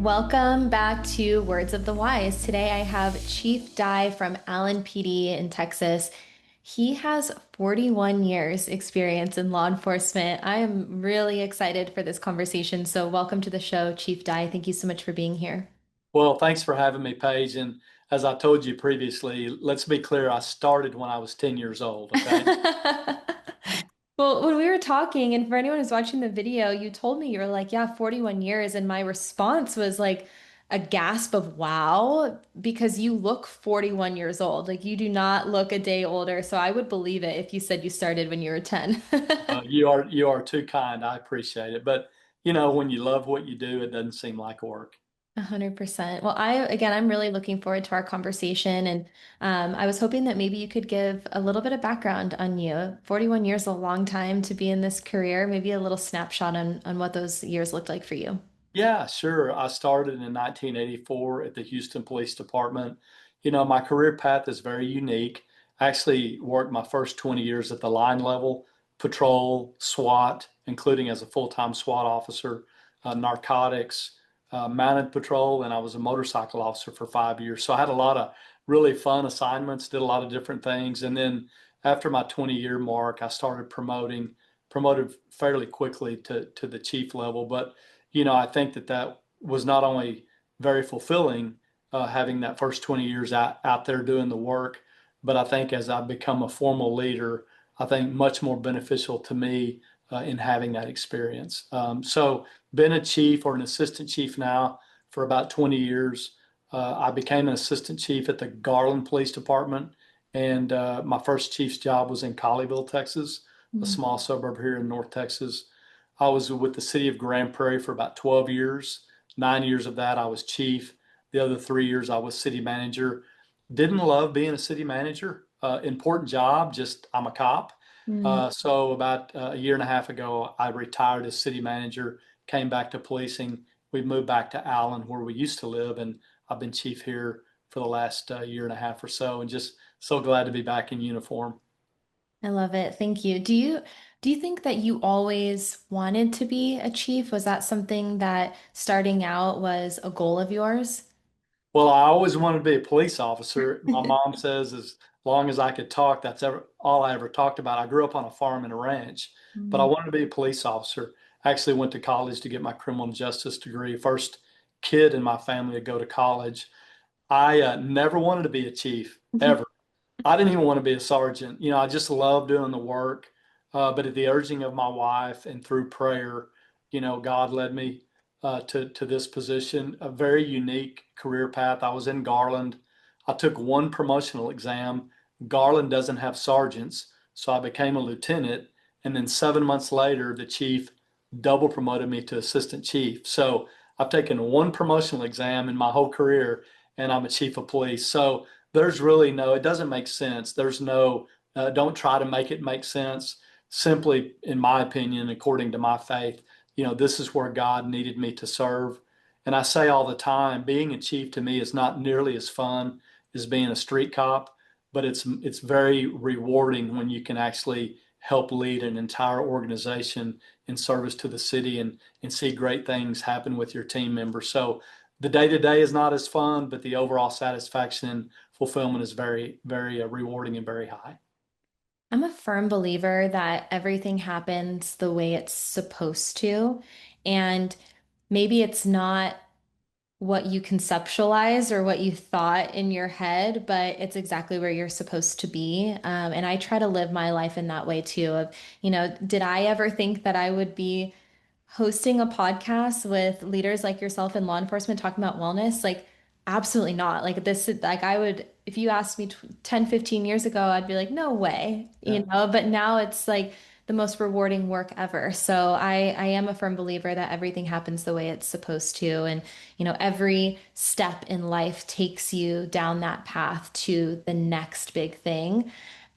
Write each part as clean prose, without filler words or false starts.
Welcome back to Words of the Wise. Today I have Chief Dye from Allen PD in Texas. He has 41 years experience in law enforcement. I am really excited for this conversation. So welcome to the show, Chief Dye. Thank you so much for being here. Well, thanks for having me, Paige. And as I told you previously, let's be clear, I started when I was 10 years old, okay? Well, when we were talking, and for anyone who's watching the video, you told me you were like, yeah, 41 years. And my response was like a gasp of wow, because you look 41 years old. Like you do not look a day older. So I would believe it if you said you started when you were 10. You are too kind. I appreciate it. But when you love what you do, it doesn't seem like work. 100%. Well, I'm really looking forward to our conversation. And I was hoping that maybe you could give a little bit of background on you. 41 years is a long time to be in this career. Maybe a little snapshot on what those years looked like for you. Yeah, sure. I started in 1984 at the Houston Police Department. My career path is very unique. I actually worked my first 20 years at the line level, patrol, SWAT, including as a full-time SWAT officer, narcotics, mounted patrol, and I was a motorcycle officer for 5 years. So I had a lot of really fun assignments, did a lot of different things. And then after my 20-year mark, I started promoted fairly quickly to the chief level. But I think that was not only very fulfilling, having that first 20 years out there doing the work, but I think as I become a formal leader, I think much more beneficial to me in having that experience. So, been a chief or an assistant chief now for about 20 years. I became an assistant chief at the Garland Police Department, and my first chief's job was in Colleyville, Texas, a Mm. small suburb here in North Texas. I was with the city of Grand Prairie for about 12 years. 9 years of that, I was chief. The other 3 years, I was city manager. Didn't love being a city manager. Important job, just I'm a cop. Mm. So about a year and a half ago, I retired as city manager, came back to policing. We moved back to Allen, where we used to live, and I've been chief here for the last year and a half or so, and just so glad to be back in uniform. I love it. Thank you. Do you think that you always wanted to be a chief? Was that something that starting out was a goal of yours? Well, I always wanted to be a police officer. My mom says as long as I could talk, that's all I ever talked about. I grew up on a farm and a ranch, but I Mm. wanted to be a police officer. I actually went to college to get my criminal justice degree. First kid in my family to go to college. I never wanted to be a chief, ever. I didn't even want to be a sergeant. I just love doing the work. But at the urging of my wife and through prayer, God led me to this position, a very unique career path. I was in Garland. I took one promotional exam. Garland doesn't have sergeants, so I became a lieutenant. And then 7 months later, the chief double promoted me to assistant chief. So I've taken one promotional exam in my whole career, and I'm a chief of police. So there's really no, it doesn't make sense. There's no, don't try to make it make sense. Simply, in my opinion, according to my faith, this is where God needed me to serve. And I say all the time, being a chief to me is not nearly as fun as being a street cop, but it's very rewarding when you can actually help lead an entire organization in service to the city and see great things happen with your team members. So the day to day is not as fun, but the overall satisfaction and fulfillment is very, very rewarding and very high. I'm a firm believer that everything happens the way it's supposed to. And maybe it's not what you conceptualize or what you thought in your head, but it's exactly where you're supposed to be. And I try to live my life in that way too. Did I ever think that I would be hosting a podcast with leaders like yourself in law enforcement talking about wellness? Like, absolutely not. Like this, like I would, if you asked me 10, 15 years ago, I'd be like, no way, Yeah. but now it's like the most rewarding work ever. So I am a firm believer that everything happens the way it's supposed to. And, every step in life takes you down that path to the next big thing.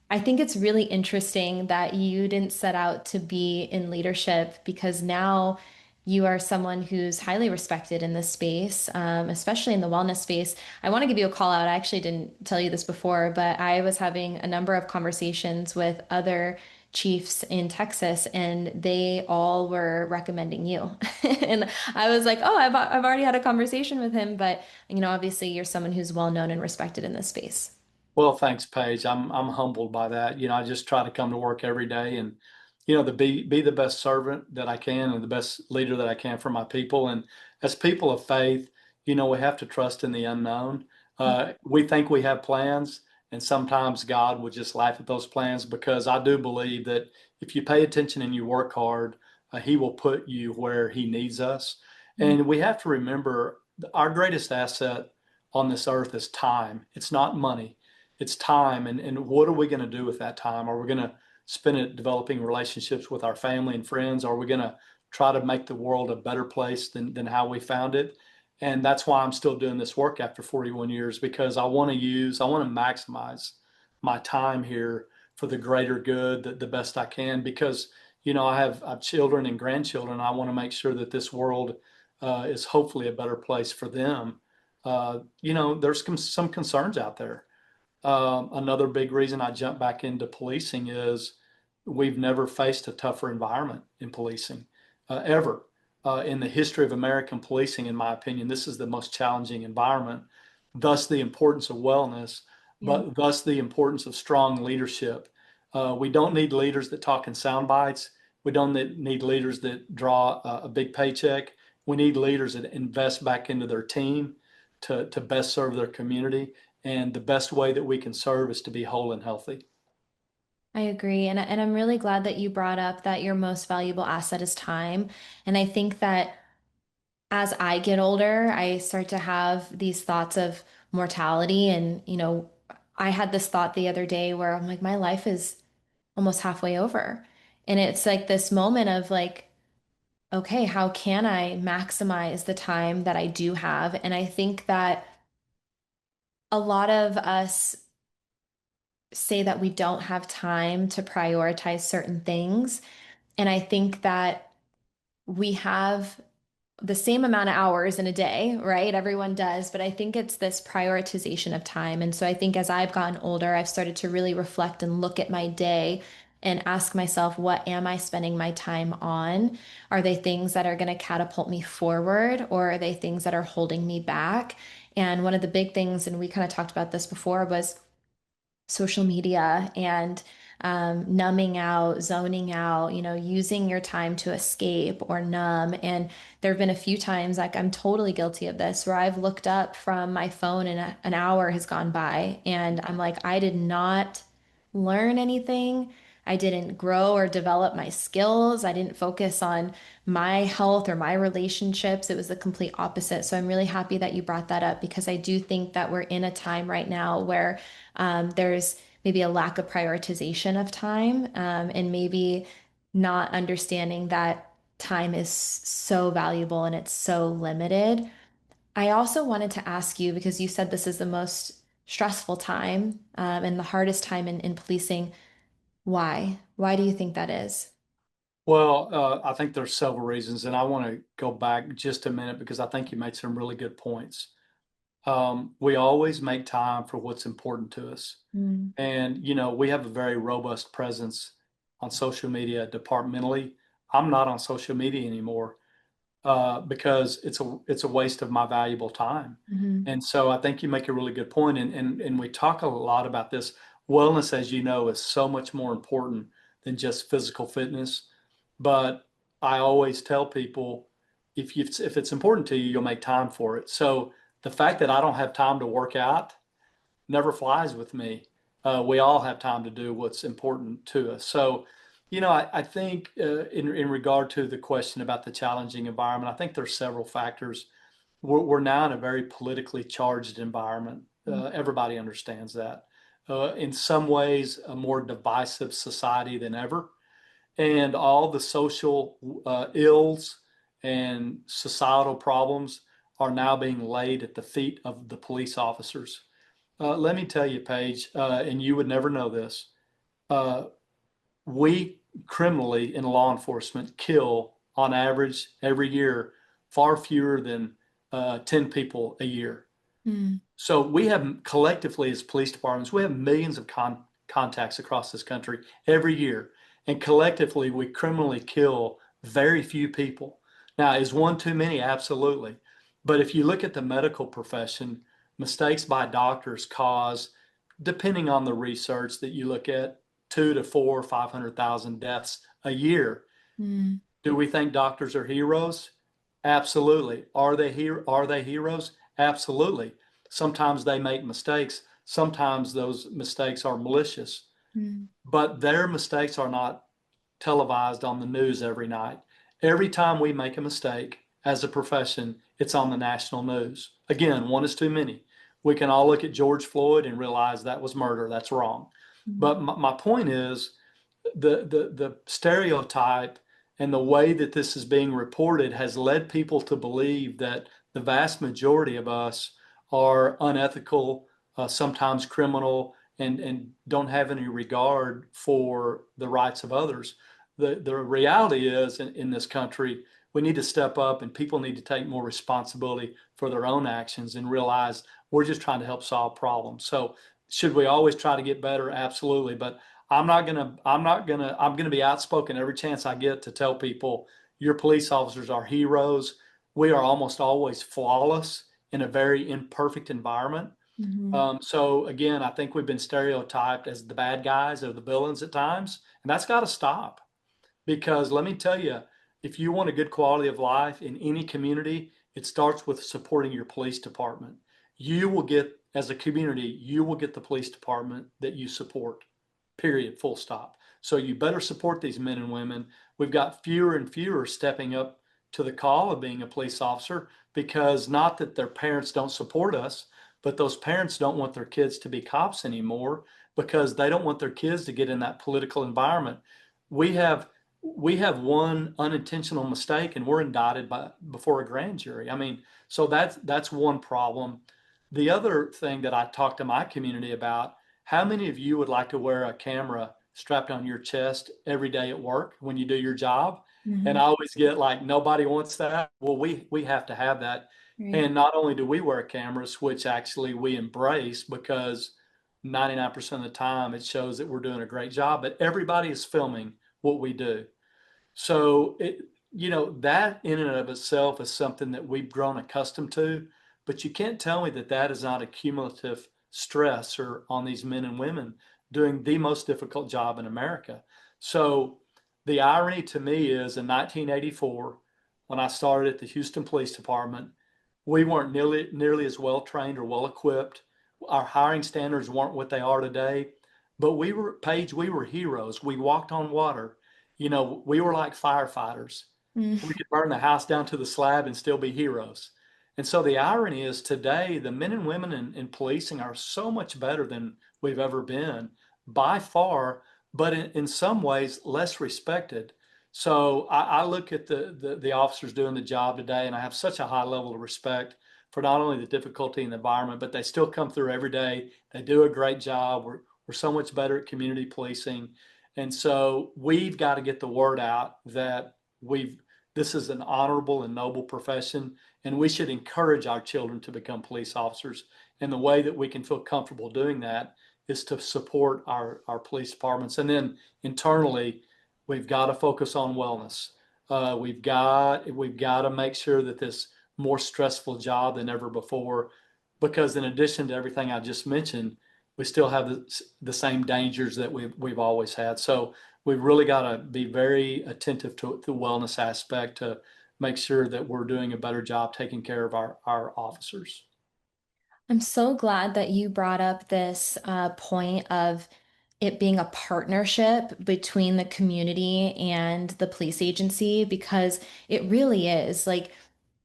I think it's really interesting that you didn't set out to be in leadership because now you are someone who's highly respected in this space, especially in the wellness space. I want to give you a call out. I actually didn't tell you this before, but I was having a number of conversations with other chiefs in Texas, and they all were recommending you. And I was like, oh, I've already had a conversation with him, but obviously you're someone who's well known and respected in this space. Well, thanks, Paige. I'm humbled by that. I just try to come to work every day and, to be the best servant that I can and the best leader that I can for my people. And as people of faith, we have to trust in the unknown. We think we have plans, and sometimes God would just laugh at those plans, because I do believe that if you pay attention and you work hard, He will put you where He needs us. Mm. And we have to remember our greatest asset on this earth is time. It's not money, it's time. And what are we going to do with that time? Are we going to spend it developing relationships with our family and friends? Are we going to try to make the world a better place than how we found it? And that's why I'm still doing this work after 41 years, because I want to maximize my time here for the greater good, the best I can, because I have children and grandchildren. I want to make sure that this world is hopefully a better place for them. There's some concerns out there. Another big reason I jumped back into policing is we've never faced a tougher environment in policing, ever. In the history of American policing, in my opinion, this is the most challenging environment. Thus, the importance of wellness, Yeah. but thus the importance of strong leadership. We don't need leaders that talk in sound bites. We don't need leaders that draw a big paycheck. We need leaders that invest back into their team to best serve their community. And the best way that we can serve is to be whole and healthy. I agree. And I'm really glad that you brought up that your most valuable asset is time. And I think that as I get older, I start to have these thoughts of mortality. And, I had this thought the other day where I'm like, my life is almost halfway over. And it's like this moment of like, okay, how can I maximize the time that I do have? And I think that a lot of us say that we don't have time to prioritize certain things. And I think that we have the same amount of hours in a day, right? Everyone does, but I think it's this prioritization of time. And so I think as I've gotten older, I've started to really reflect and look at my day and ask myself, what am I spending my time on? Are they things that are going to catapult me forward, or are they things that are holding me back? And one of the big things, and we kind of talked about this before, was social media and numbing out, zoning out, using your time to escape or numb. And there have been a few times, like I'm totally guilty of this, where I've looked up from my phone and an hour has gone by, and I'm like, I did not learn anything. I didn't grow or develop my skills. I didn't focus on my health or my relationships. It was the complete opposite. So I'm really happy that you brought that up, because I do think that we're in a time right now where there's maybe a lack of prioritization of time, and maybe not understanding that time is so valuable and it's so limited. I also wanted to ask you, because you said this is the most stressful time, and the hardest time in policing. Why? Why do you think that is? Well, I think there's several reasons, and I want to go back just a minute because I think you made some really good points. We always make time for what's important to us. Mm, And, we have a very robust presence on social media departmentally. I'm not on social media anymore, because it's a waste of my valuable time. mhm, And so I think you make a really good point. And we talk a lot about this. Wellness, as you know, is so much more important than just physical fitness. But I always tell people, if it's important to you, you'll make time for it. So the fact that I don't have time to work out never flies with me. We all have time to do what's important to us. So, I think, in regard to the question about the challenging environment, I think there's several factors. We're now in a very politically charged environment. mm, Everybody understands that. In some ways, a more divisive society than ever, and all the social ills and societal problems are now being laid at the feet of the police officers. Let me tell you, Paige, and you would never know this. Uh, we criminally in law enforcement kill on average every year far fewer than 10 people a year. mm, So we have collectively as police departments, we have millions of contacts across this country every year. And collectively, we criminally kill very few people. Now, is one too many? Absolutely. But if you look at the medical profession, mistakes by doctors cause, depending on the research that you look at, two to four, 500,000 deaths a year. Mm, Do we think doctors are heroes? Absolutely. Are they heroes? Absolutely. Sometimes they make mistakes. Sometimes those mistakes are malicious, mm, but their mistakes are not televised on the news every night. Every time we make a mistake as a profession, it's on the national news. Again, one is too many. We can all look at George Floyd and realize that was murder. That's wrong. mm, But my point is, the stereotype and the way that this is being reported has led people to believe that the vast majority of us are unethical, sometimes criminal, and don't have any regard for the rights of others. The reality is in this country, we need to step up and people need to take more responsibility for their own actions and realize we're just trying to help solve problems. So should we always try to get better? Absolutely. But I'm gonna be outspoken every chance I get to tell people your police officers are heroes. We are almost always flawless in a very imperfect environment. mhm, So again, I think we've been stereotyped as the bad guys or the villains at times, and that's got to stop. Because let me tell you, if you want a good quality of life in any community, it starts with supporting your police department. You will get, as a community, you will get the police department that you support, period, full stop. So you better support these men and women. We've got fewer and fewer stepping up to the call of being a police officer because not that their parents don't support us, but those parents don't want their kids to be cops anymore because they don't want their kids to get in that political environment. We have we have one unintentional mistake and we're indicted by before a grand jury. I mean, so that's one problem. The other thing that I talk to my community about, how many of you would like to wear a camera strapped on your chest every day at work when you do your job? And mhm. I always get like nobody wants that. Well, we have to have that. Right. And not only do we wear cameras, which actually we embrace because 99% of the time it shows that we're doing a great job, but everybody is filming what we do. So that in and of itself is something that we've grown accustomed to, but you can't tell me that that is not a cumulative stressor on these men and women doing the most difficult job in America. So the irony to me is in 1984, when I started at the Houston Police Department, we weren't nearly as well trained or well equipped. Our hiring standards weren't what they are today, but we were heroes. We walked on water. We were like firefighters. Mm, We could burn the house down to the slab and still be heroes. And so the irony is today, the men and women in policing are so much better than we've ever been by far, but in some ways less respected. So I look at the officers doing the job today, and I have such a high level of respect for not only the difficulty in the environment, but they still come through every day. They do a great job. We're so much better at community policing. And so we've got to get the word out that this is an honorable and noble profession, and we should encourage our children to become police officers. And the way that we can feel comfortable doing that is to support our police departments. And then internally, we've got to focus on wellness. We've got to make sure that this more stressful job than ever before, because in addition to everything I just mentioned, we still have the same dangers that we've always had. So we've really got to be very attentive to the wellness aspect to make sure that we're doing a better job taking care of our officers. I'm so glad that you brought up this point of it being a partnership between the community and the police agency because it really is. Like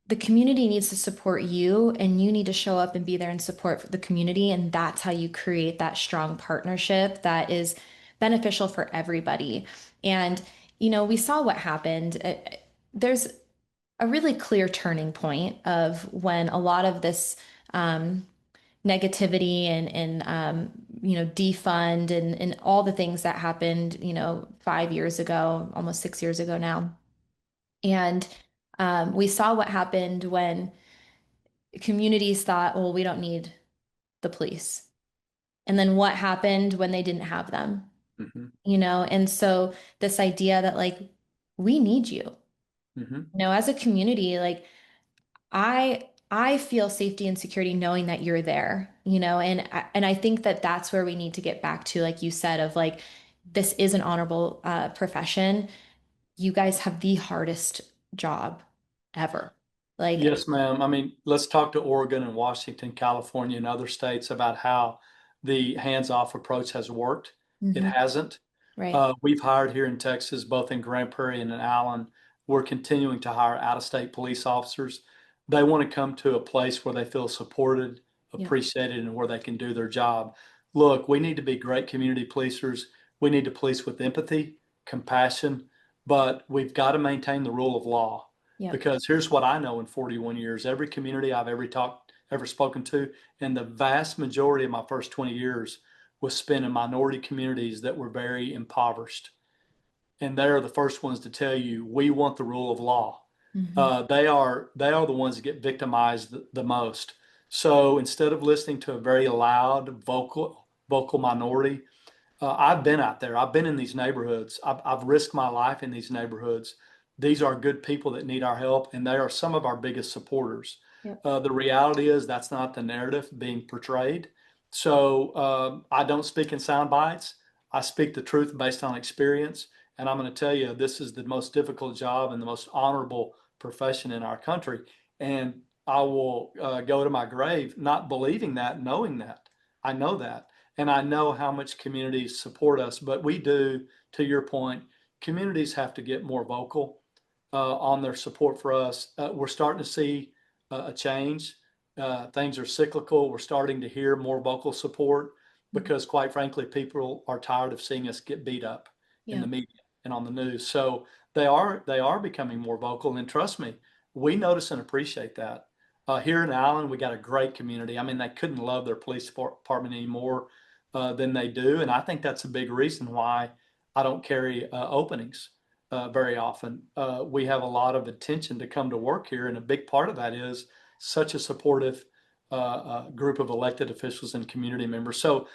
the community needs to support you, and you need to show up and be there and support the community. And that's how you create that strong partnership that is beneficial for everybody. And, we saw what happened. There's a really clear turning point of when a lot of this negativity and defund and all the things that happened 5 years ago, almost 6 years ago now. And we saw what happened when communities thought, well, we don't need the police. And then what happened when they didn't have them? Hmm. And so this idea that like we need you, Hmm. as a community, like I feel safety and security knowing that you're there, and I think that that's where we need to get back to, like you said, of like this is an honorable profession. You guys have the hardest job ever. Like, Yes, ma'am. I mean, let's talk to Oregon and Washington, California, and other states about how the hands-off approach has worked. It mhm, hasn't. right. We've hired here in Texas, both in Grand Prairie and in Allen. We're continuing to hire out-of-state police officers. They want to come to a place where they feel supported, Yep. appreciated, and where they can do their job. Look, we need to be great community policers. We need to police with empathy, compassion, but we've got to maintain the rule of law. Yep. Because here's what I know in 41 years, every community I've ever spoken to, and the vast majority of my first 20 years was spent in minority communities that were very impoverished. And they're the first ones to tell you, we want the rule of law. Hmm. They are the ones that get victimized the most. So instead of listening to a very loud, vocal minority, I've been out there. I've been in these neighborhoods. I've risked my life in these neighborhoods. These are good people that need our help, and they are some of our biggest supporters. Yep. The reality is that's not the narrative being portrayed. So I don't speak in sound bites. I speak the truth based on experience. And I'm going to tell you, this is the most difficult job and the most honorable profession in our country. And I will go to my grave not believing that, knowing that. I know that. And I know how much communities support us, but we do, to your point, communities have to get more vocal on their support for us. We're starting to see a change. Things are cyclical. We're starting to hear more vocal support Mhm. because, quite frankly, people are tired of seeing us get beat up in the Yep. media and on the news. So they are becoming more vocal, and trust me, we notice and appreciate that. Here in Allen, we got a great community. I mean, they couldn't love their police department anymore than they do. And I think that's a big reason why I don't carry openings very often. We have a lot of attention to come to work here, and a big part of that is such a supportive group of elected officials and community members. So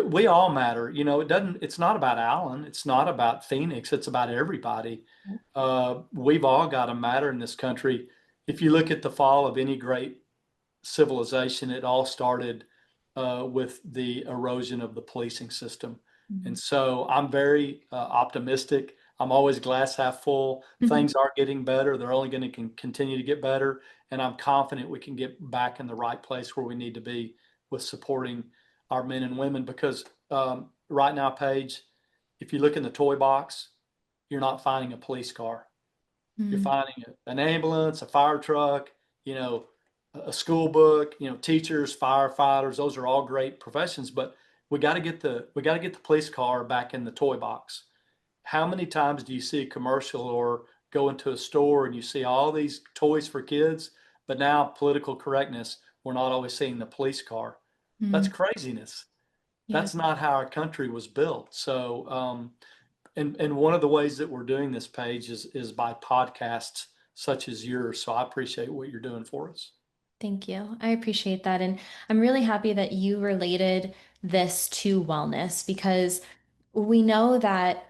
we all matter. It doesn't. It's not about Allen. It's not about Phoenix. It's about everybody. We've all got to matter in this country. If you look at the fall of any great civilization, it all started with the erosion of the policing system. And so I'm very optimistic. I'm always glass half full. Mhm. Things are getting better. They're only going to continue to get better. And I'm confident we can get back in the right place where we need to be with supporting our men and women. Because right now, Paige, if you look in the toy box, you're not finding a police car. You're Mhm. finding an ambulance, a fire truck, you know, a school book, teachers, firefighters. Those are all great professions, but we got to get the police car back in the toy box. How many times do you see a commercial or go into a store and you see all these toys for kids, but now political correctness, we're not always seeing the police car. That's Mhm. craziness. Yeah. That's not how our country was built. So, and one of the ways that we're doing this page is by podcasts such as yours. So I appreciate what you're doing for us. Thank you. I appreciate that. And I'm really happy that you related this to wellness because we know that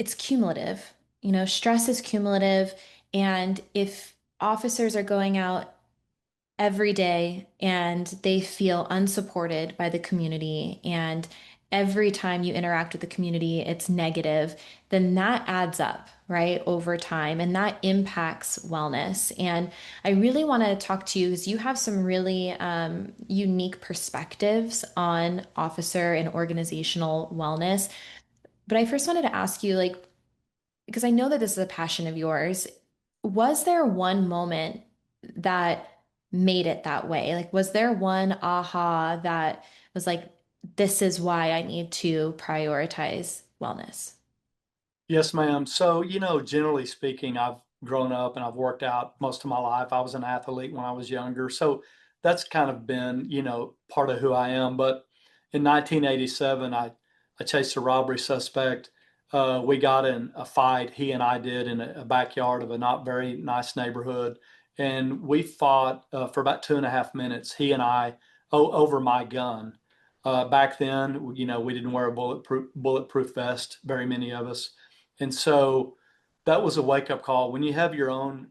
it's cumulative. Stress is cumulative. And if officers are going out every day and they feel unsupported by the community, and every time you interact with the community, it's negative, then that adds up, right, over time, and that impacts wellness. And I really want to talk to you because you have some really unique perspectives on officer and organizational wellness. But I first wanted to ask you, like, because I know that this is a passion of yours, was there one moment that made it that way? Like, was there one aha that was like, this is why I need to prioritize wellness? Yes, ma'am. So, generally speaking, I've grown up and I've worked out most of my life. I was an athlete when I was younger. So that's kind of been, part of who I am. But in 1987, I chased a robbery suspect. We got in a fight, he and I did, in a backyard of a not very nice neighborhood. And we fought for about 2.5 minutes, he and I, over my gun. Back then, we didn't wear a bulletproof vest, very many of us. And so that was a wake up call. When you have your own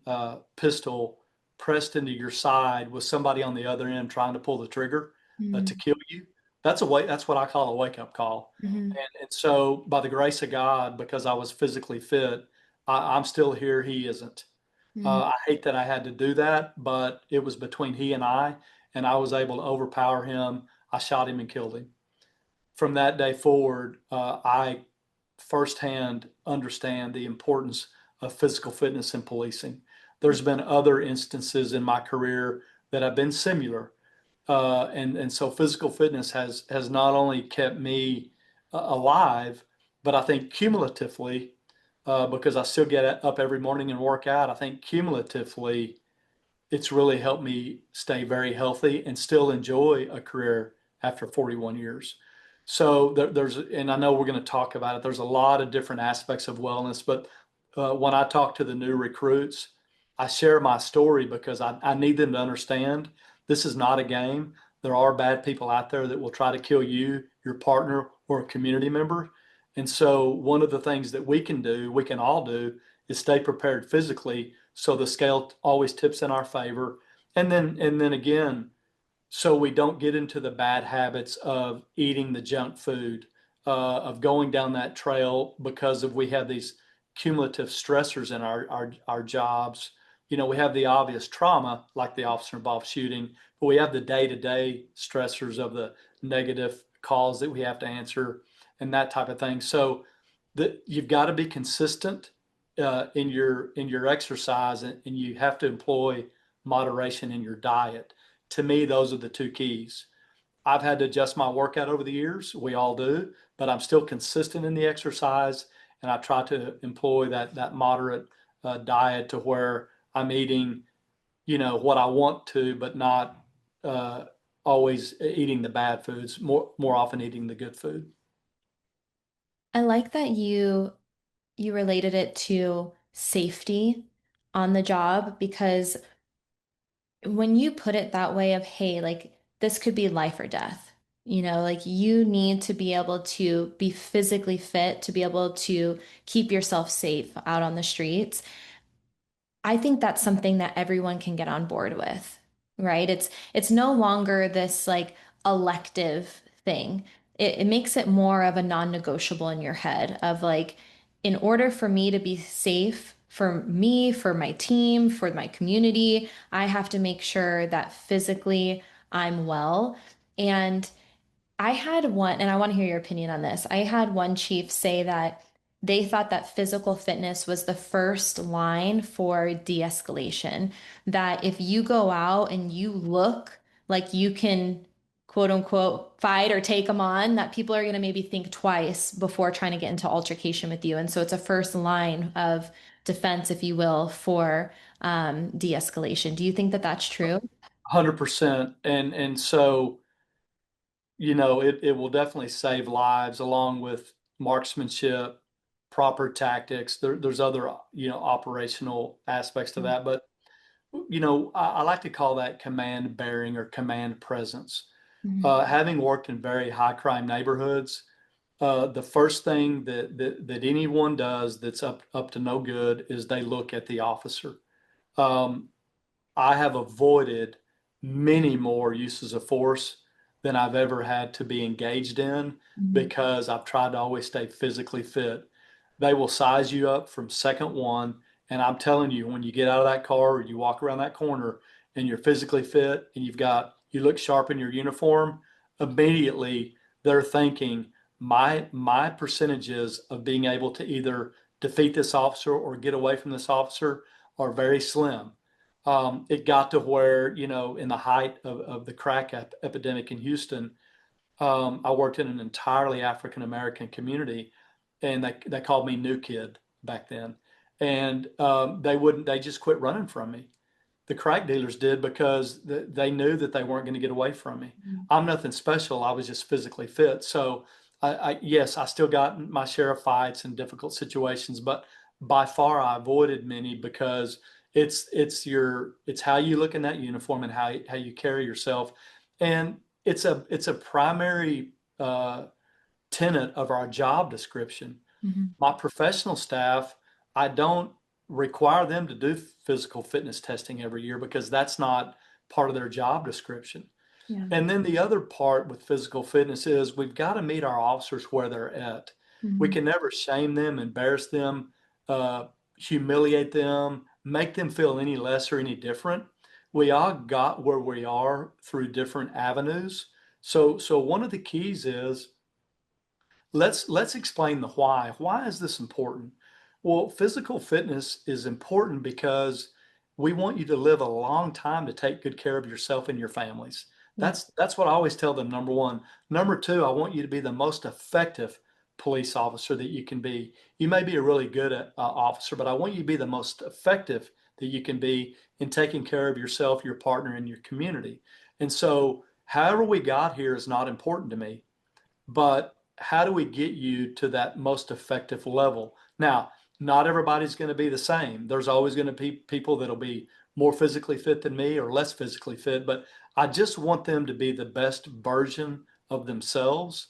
pistol pressed into your side with somebody on the other end trying to pull the trigger to Mm-hmm. kill you, that's what I call a wake up call. Mm-hmm. And so, by the grace of God, because I was physically fit, I'm still here. He isn't. I hate that I had to do that, but it was between he and I was able to overpower him. I shot him and killed him. From that day forward, I firsthand understand the importance of physical fitness in policing. There's been other instances in my career that have been similar, and so physical fitness has not only kept me alive, but I think cumulatively, because I still get up every morning and work out. I think cumulatively it's really helped me stay very healthy and still enjoy a career after 41 years. So and I know we're going to talk about it. There's a lot of different aspects of wellness, but when I talk to the new recruits, I share my story because I need them to understand this is not a game. There are bad people out there that will try to kill you, your partner, or a community member. And so one of the things that we can all do, is stay prepared physically so the scale always tips in our favor. And then again, so we don't get into the bad habits of eating the junk food, of going down that trail because of we have these cumulative stressors in our jobs. We have the obvious trauma like the officer involved shooting, but we have the day-to-day stressors of the negative calls that we have to answer and that type of thing. So you've got to be consistent in your exercise, and you have to employ moderation in your diet. To me, those are the two keys. I've had to adjust my workout over the years. We all do, but I'm still consistent in the exercise, and I try to employ that moderate diet to where I'm eating, what I want to, but not uh, always eating the bad foods. More often eating the good food. I like that you related it to safety on the job because when you put it that way of, hey, like this could be life or death, like you need to be able to be physically fit to be able to keep yourself safe out on the streets. I think that's something that everyone can get on board with, right? It's no longer this like elective thing. It makes it more of a non-negotiable in your head of like, in order for me to be safe for me, for my team, for my community, I have to make sure that physically I'm well. And I had one, and I want to hear your opinion on this. I had one chief say that they thought that physical fitness was the first line for de-escalation. That if you go out and you look like you can, quote unquote, fight or take them on, that people are going to maybe think twice before trying to get into altercation with you. And so it's a first line of defense, if you will, for de-escalation. Do you think that that's true? 100%. And so it will definitely save lives along with marksmanship, proper tactics. There's other, operational aspects to that. But, I like to call that command bearing or command presence. Mhm. Having worked in very high crime neighborhoods, the first thing that anyone does that's up to no good is they look at the officer. Um, I have avoided many more uses of force than I've ever had to be engaged in Mhm. because I've tried to always stay physically fit. They will size you up from second one. And I'm telling you, when you get out of that car or you walk around that corner and you're physically fit and you look sharp in your uniform, immediately they're thinking, my percentages of being able to either defeat this officer or get away from this officer are very slim. It got to where, in the height of the crack epidemic in Houston, I worked in an entirely African American community, and they called me New Kid back then. And they just quit running from me. The crack dealers did because they knew that they weren't going to get away from me. I'm nothing special. I was just physically fit. So, yes, I still got my share of fights and difficult situations, but by far I avoided many because it's how you look in that uniform and how you carry yourself. And it's a primary tenet of our job description. Mhm. My professional staff, I don't require them to do physical fitness testing every year because that's not part of their job description. Yeah. And then the other part with physical fitness is we've got to meet our officers where they're at. We Mhm. can never shame them, embarrass them, humiliate them, make them feel any less or any different. We all got where we are through different avenues. So one of the keys is let's explain the why. Why is this important? Well, physical fitness is important because we want you to live a long time to take good care of yourself and your families. Yeah. That's what I always tell them, number one. Number two, I want you to be the most effective police officer that you can be. You may be a really good officer, but I want you to be the most effective that you can be in taking care of yourself, your partner, and your community. And so, however we got here is not important to me, but how do we get you to that most effective level? Now, not everybody's going to be the same. There's always going to be people that'll be more physically fit than me or less physically fit, but I just want them to be the best version of themselves.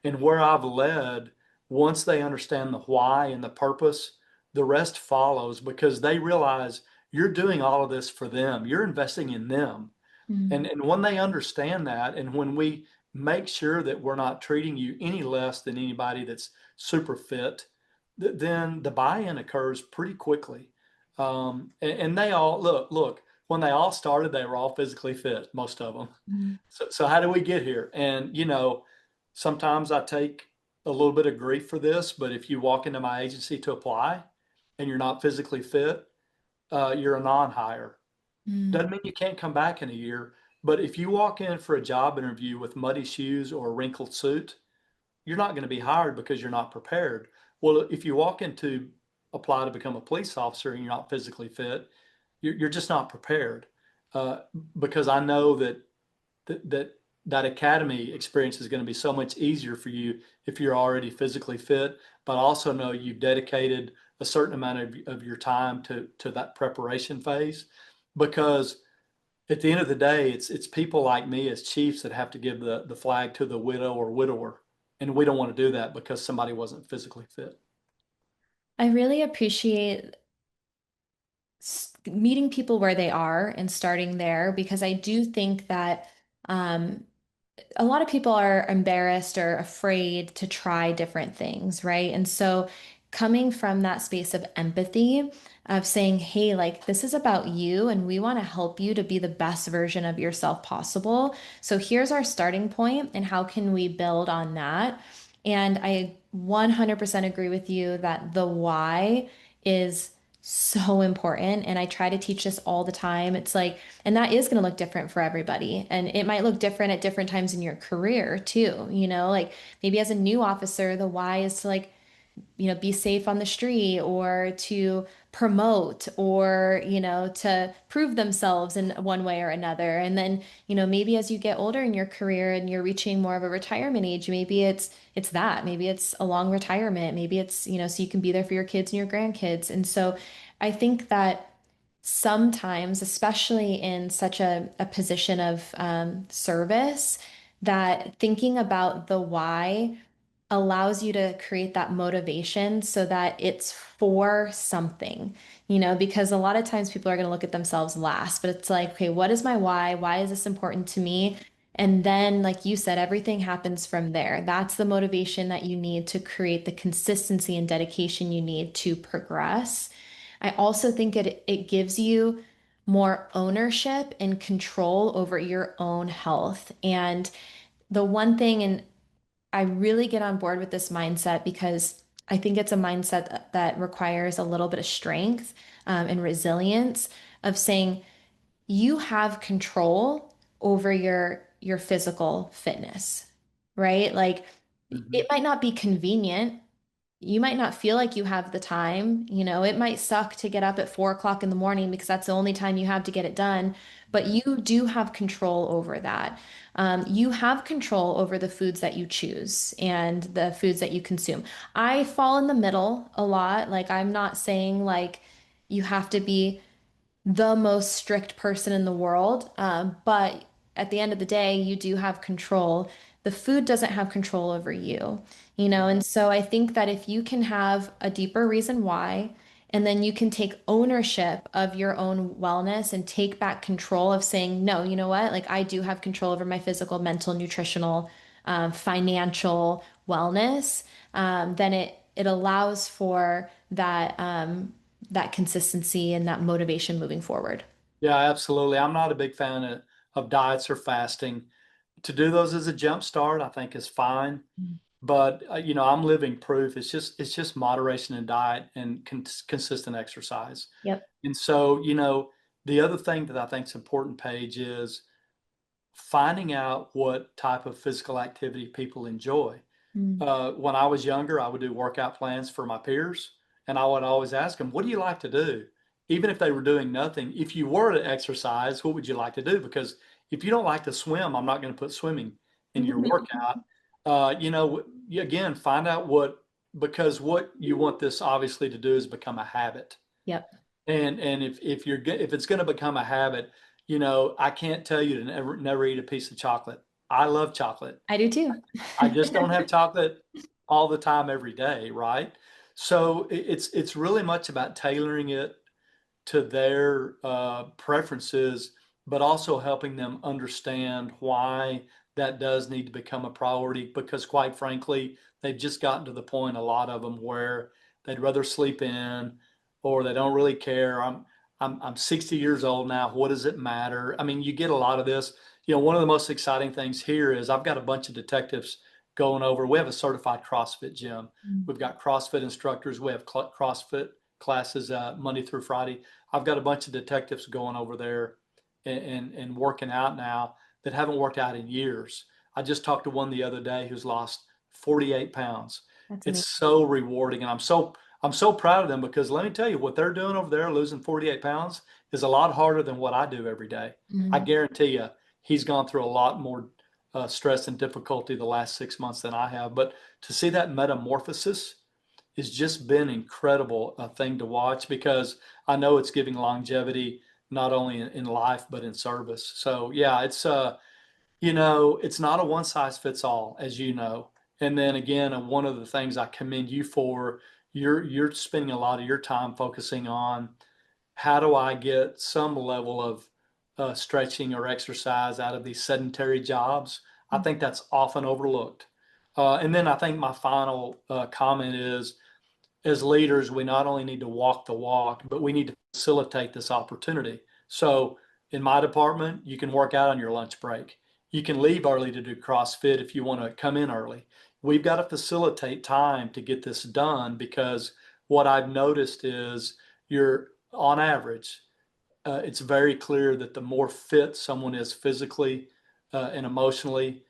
And where I've led, once they understand the why and the purpose, the rest follows because they realize you're doing all of this for them. You're investing in them. Mm. And when they understand that, and when we make sure that we're not treating you any less than anybody that's super fit, then the buy-in occurs pretty quickly. And they all look, when they all started, they were all physically fit, most of them. Mm. So how do we get here? And sometimes I take a little bit of grief for this, but if you walk into my agency to apply and you're not physically fit, you're a non-hire. Mm. Doesn't mean you can't come back in a year, but if you walk in for a job interview with muddy shoes or a wrinkled suit, you're not going to be hired because you're not prepared. Well, if you walk in to apply to become a police officer and you're not physically fit, you're just not prepared. Uh, because I know that that academy experience is going to be so much easier for you if you're already physically fit, but also know you've dedicated a certain amount of your time to that preparation phase. Because at the end of the day, it's people like me as chiefs that have to give the flag to the widow or widower. And we don't want to do that because somebody wasn't physically fit. I really appreciate meeting people where they are and starting there because I do think that um, a lot of people are embarrassed or afraid to try different things, right? And so coming from that space of empathy, of saying, hey, like this is about you and we want to help you to be the best version of yourself possible. So here's our starting point and how can we build on that? And I 100% agree with you that the why is so important. And I try to teach this all the time. It's like, and that is going to look different for everybody. And it might look different at different times in your career too. Like maybe as a new officer, the why is to like, be safe on the street or to promote or, to prove themselves in one way or another. And then, maybe as you get older in your career and you're reaching more of a retirement age, maybe it's that, maybe it's a long retirement, maybe it's, so you can be there for your kids and your grandkids. And so I think that sometimes, especially in such a position of service, that thinking about the why allows you to create that motivation so that it's for something, because a lot of times people are going to look at themselves last, but it's like, okay, what is my why? Why is this important to me? And then, like you said, everything happens from there. That's the motivation that you need to create the consistency and dedication you need to progress. I also think it gives you more ownership and control over your own health. And the one thing, and I really get on board with this mindset because I think it's a mindset that requires a little bit of strength and resilience of saying you have control over your physical fitness, right? Like it Mhm. might not be convenient, you might not feel like you have the time. It might suck to get up at 4 o'clock in the morning because that's the only time you have to get it done. But you do have control over that. You have control over the foods that you choose and the foods that you consume. I fall in the middle a lot. Like, I'm not saying like you have to be the most strict person in the world. But at the end of the day, you do have control. The food doesn't have control over you, you know? And so I think that if you can have a deeper reason why, and then you can take ownership of your own wellness and take back control of saying, no, you know what? Like I do have control over my physical, mental, nutritional, financial wellness. Then it allows for that consistency and that motivation moving forward. Yeah, absolutely. I'm not a big fan of diets or fasting. To do those as a jump start, I think is fine. Mm. But I'm living proof. It's just moderation in diet and consistent exercise. Yep. And so, the other thing that I think is important, Paige, is finding out what type of physical activity people enjoy. Mm. When I was younger, I would do workout plans for my peers, and I would always ask them, "What do you like to do?" Even if they were doing nothing, if you were to exercise, what would you like to do? Because if you don't like to swim, I'm not going to put swimming in your workout. Again, find out because what you want this obviously to do is become a habit. Yep. And if it's going to become a habit, I can't tell you to never eat a piece of chocolate. I love chocolate. I do too. I just don't have chocolate all the time every day, right? So it's really much about tailoring it to their preferences, but also helping them understand why that does need to become a priority. Because quite frankly, they've just gotten to the point, a lot of them, where they'd rather sleep in, or they don't really care. I'm 60 years old now. What does it matter? I mean, you get a lot of this. One of the most exciting things here is I've got a bunch of detectives going over. We have a certified CrossFit gym. Mm. We've got CrossFit instructors. We have CrossFit classes Monday through Friday. I've got a bunch of detectives going over there and working out now that haven't worked out in years. I just talked to one the other day who's lost 48 pounds. That's It's amazing. so rewarding, and I'm so proud of them, because let me tell you, what they're doing over there, losing 48 pounds, is a lot harder than what I do every day. I Mhm. guarantee you, he's gone through a lot more stress and difficulty the last 6 months than I have. But to see that metamorphosis has just been incredible thing to watch, because I know it's giving longevity not only in life but in service. So yeah, it's not a one size fits all, as you know. And then again, one of the things I commend you for, you're spending a lot of your time focusing on how do I get some level of stretching or exercise out of these sedentary jobs. I think that's often overlooked. And then I think my final comment is, as leaders, we not only need to walk the walk, but we need to facilitate this opportunity. So in my department, you can work out on your lunch break. You can leave early to do CrossFit if you want to come in early. We've got to facilitate time to get this done, because what I've noticed is you're on average, it's very clear that the more fit someone is physically and emotionally,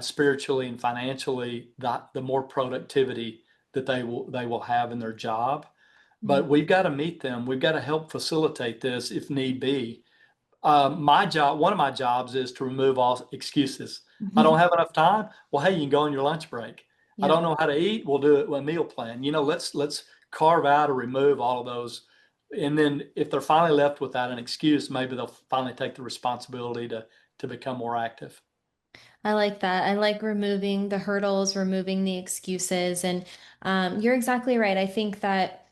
spiritually and financially, the more productivity that they will have in their job. Mhm. But we've got to meet them. We've got to help facilitate this if need be. My job, one of my jobs, is to remove all excuses. I don't have enough time. Well, hey, you can go on your lunch break. I Yep. don't know how to eat. We'll do it with a meal plan. Let's carve out or remove all of those. And then if they're finally left without an excuse, maybe they'll finally take the responsibility to become more active. I like that. I like removing the hurdles, removing the excuses. And you're exactly right. I think that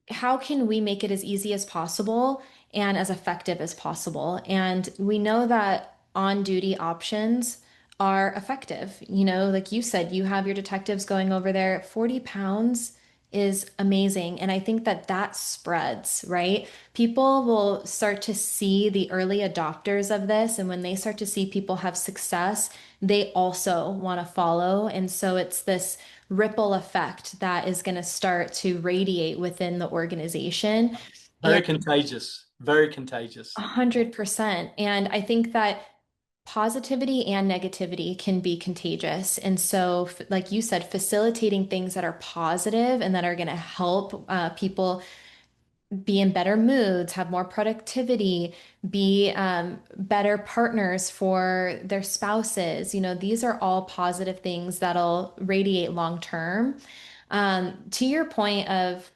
how can we make it as easy as possible and as effective as possible? And we know that on-duty options are effective. You know, like you said, you have your detectives going over there. 40 pounds is amazing. And I think that that spreads, right? People will start to see the early adopters of this. And when they start to see people have success, they also want to follow. And so it's this ripple effect that is going to start to radiate within the organization. And Very contagious. Very contagious. 100%. And I think that positivity and negativity can be contagious. And so, like you said, facilitating things that are positive and that are going to help people be in better moods, have more productivity, be better partners for their spouses. You know, these are all positive things that'll radiate long term. To your point of,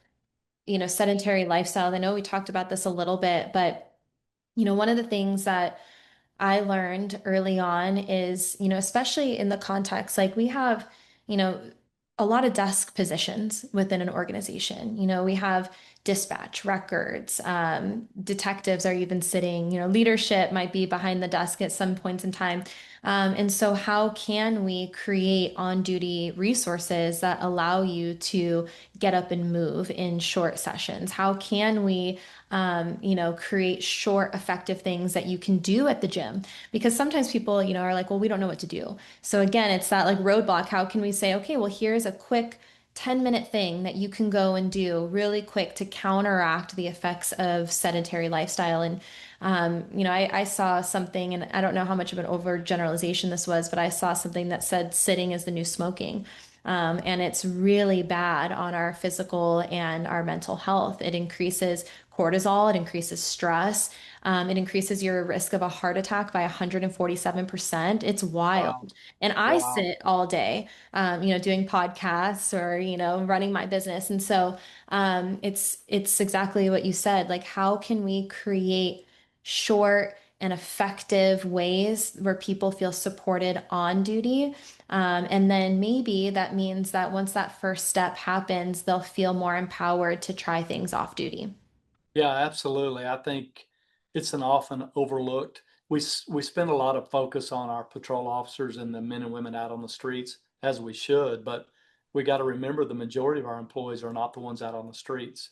you know, sedentary lifestyle, I know we talked about this a little bit, but, you know, one of the things that I learned early on is, especially in the context, like we have, you know, a lot of desk positions within an organization. We have dispatch records, detectives are even sitting, leadership might be behind the desk at some points in time. And so, how can we create on-duty resources that allow you to get up and move in short sessions? How can we create short, effective things that you can do at the gym. Because sometimes people, are like, well, we don't know what to do. So again, it's that like roadblock. How can we say, okay, well, here's a quick 10-minute thing that you can go and do really quick to counteract the effects of sedentary lifestyle. And, I saw something, and I don't know how much of an overgeneralization this was, but I saw something that said sitting is the new smoking. And it's really bad on our physical and our mental health. It increases cortisol, it increases stress, it increases your risk of a heart attack by 147%. It's wild. Wow. And I Wow. sit all day, doing podcasts or, running my business. And so it's exactly what you said. Like, how can we create short and effective ways where people feel supported on duty? And then maybe that means that once that first step happens, they'll feel more empowered to try things off duty. Yeah, absolutely. I think it's an often overlooked. We spend a lot of focus on our patrol officers and the men and women out on the streets, as we should, but we got to remember the majority of our employees are not the ones out on the streets.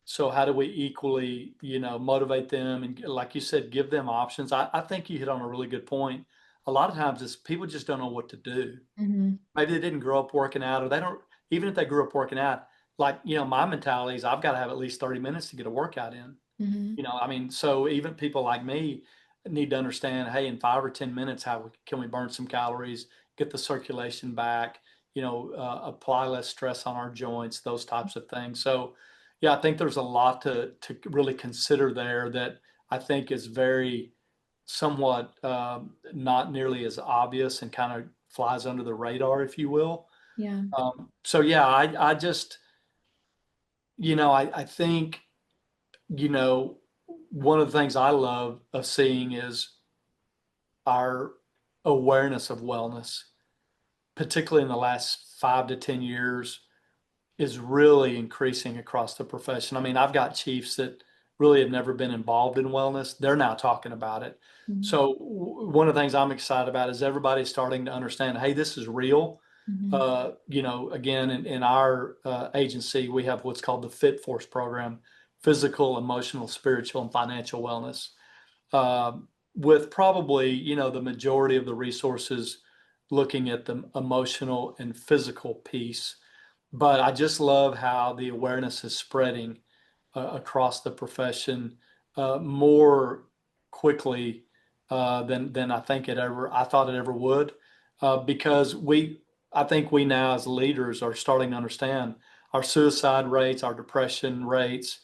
So how do we equally, motivate them and, like you said, give them options? I think you hit on a really good point. A lot of times it's people just don't know what to do. Hmm. Maybe they didn't grow up working out, or they don't, even if they grew up working out, like, my mentality is I've got to have at least 30 minutes to get a workout in. Hmm. I mean, so even people like me need to understand, hey, in 5 or 10 minutes, can we burn some calories, get the circulation back, apply less stress on our joints, those types of things. So, yeah, I think there's a lot to really consider there that I think is very somewhat not nearly as obvious and kind of flies under the radar, if you will. Yeah. So yeah, I just, I think, you know, one of the things I love of seeing is our awareness of wellness, particularly in the last 5 to 10 years, is really increasing across the profession. I mean, I've got chiefs that really have never been involved in wellness. They're now talking about it. Hmm. So one of the things I'm excited about is everybody's starting to understand, hey, this is real. Hmm. Again, in our agency, we have what's called the Fit Force program: physical, emotional, spiritual, and financial wellness. With probably, the majority of the resources looking at the emotional and physical piece. But I just love how the awareness is spreading across the profession more quickly than I thought it ever would, because I think we now as leaders are starting to understand our suicide rates, our depression rates,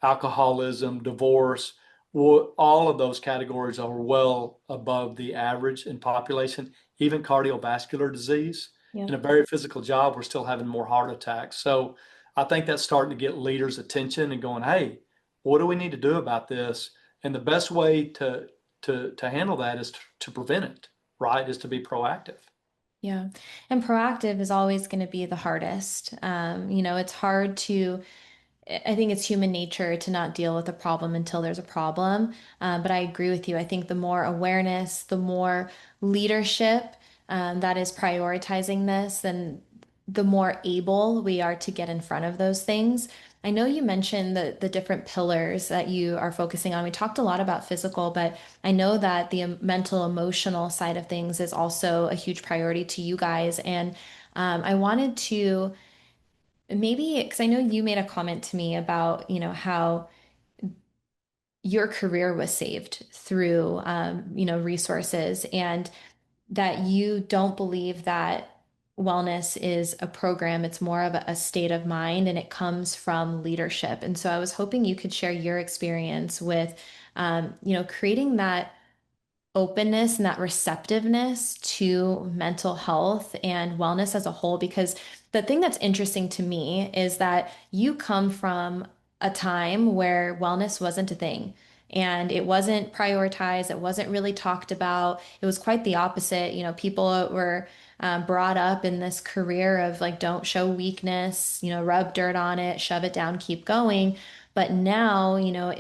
alcoholism, divorce. All of those categories are well above the average in population, even cardiovascular disease. In a Yep. very physical job, we're still having more heart attacks. So I think that's starting to get leaders' attention and going, hey, what do we need to do about this? And the best way to handle that is to prevent it, right? Is to be proactive. Yeah. And proactive is always going to be the hardest. It's hard to I think it's human nature to not deal with a problem until there's a problem. But I agree with you. I think the more awareness, the more leadership that is prioritizing this, then the more able we are to get in front of those things. I know you mentioned the different pillars that you are focusing on. We talked a lot about physical, but I know that the mental, emotional side of things is also a huge priority to you guys. And I wanted to maybe, because I know you made a comment to me about, how your career was saved through, resources, and that you don't believe that wellness is a program. It's more of a state of mind and it comes from leadership. And so I was hoping you could share your experience with, creating that openness and that receptiveness to mental health and wellness as a whole. Because the thing that's interesting to me is that you come from a time where wellness wasn't a thing. and it wasn't prioritized. It wasn't really talked about. It was quite the opposite. You know, people were brought up in this career of like, don't show weakness, you know, rub dirt on it, shove it down, keep going. But now, you know,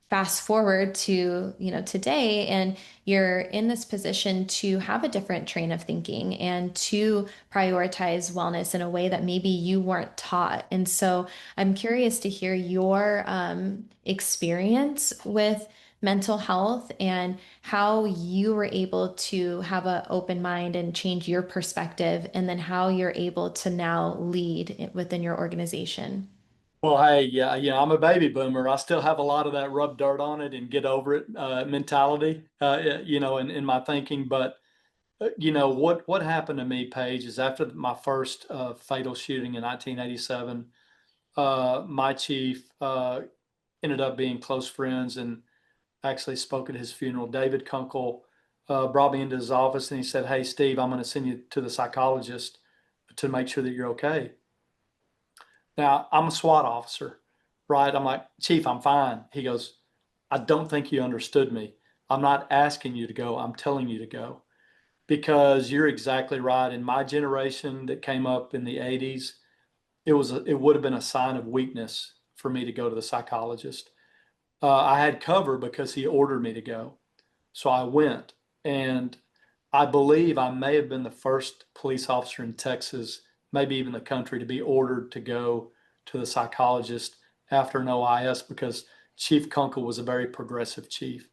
fast forward to, you know, today, and you're in this position to have a different train of thinking and to prioritize wellness in a way that maybe you weren't taught. And so I'm curious to hear your experience with mental health and how you were able to have an open mind and change your perspective, and then how you're able to now lead within your organization. Well, hey, yeah, I'm a baby boomer. I still have a lot of that rub dirt on it and get over it mentality, in my thinking. But what happened to me, Paige, is after my first fatal shooting in 1987, my chief ended up being close friends and actually spoke at his funeral. David Kunkel brought me into his office and he said, "Hey, Steve, I'm going to send you to the psychologist to make sure that you're okay." Now, I'm a SWAT officer, right? I'm like, "Chief, I'm fine." He goes, "I don't think you understood me. I'm not asking you to go. I'm telling you to go." Because you're exactly right. In my generation that came up in the 80s, it would have been a sign of weakness for me to go to the psychologist. I had cover because he ordered me to go. So I went, and I believe I may have been the first police officer in Texas, maybe even the country, to be ordered to go to the psychologist after an OIS because Chief Kunkel was a very progressive chief.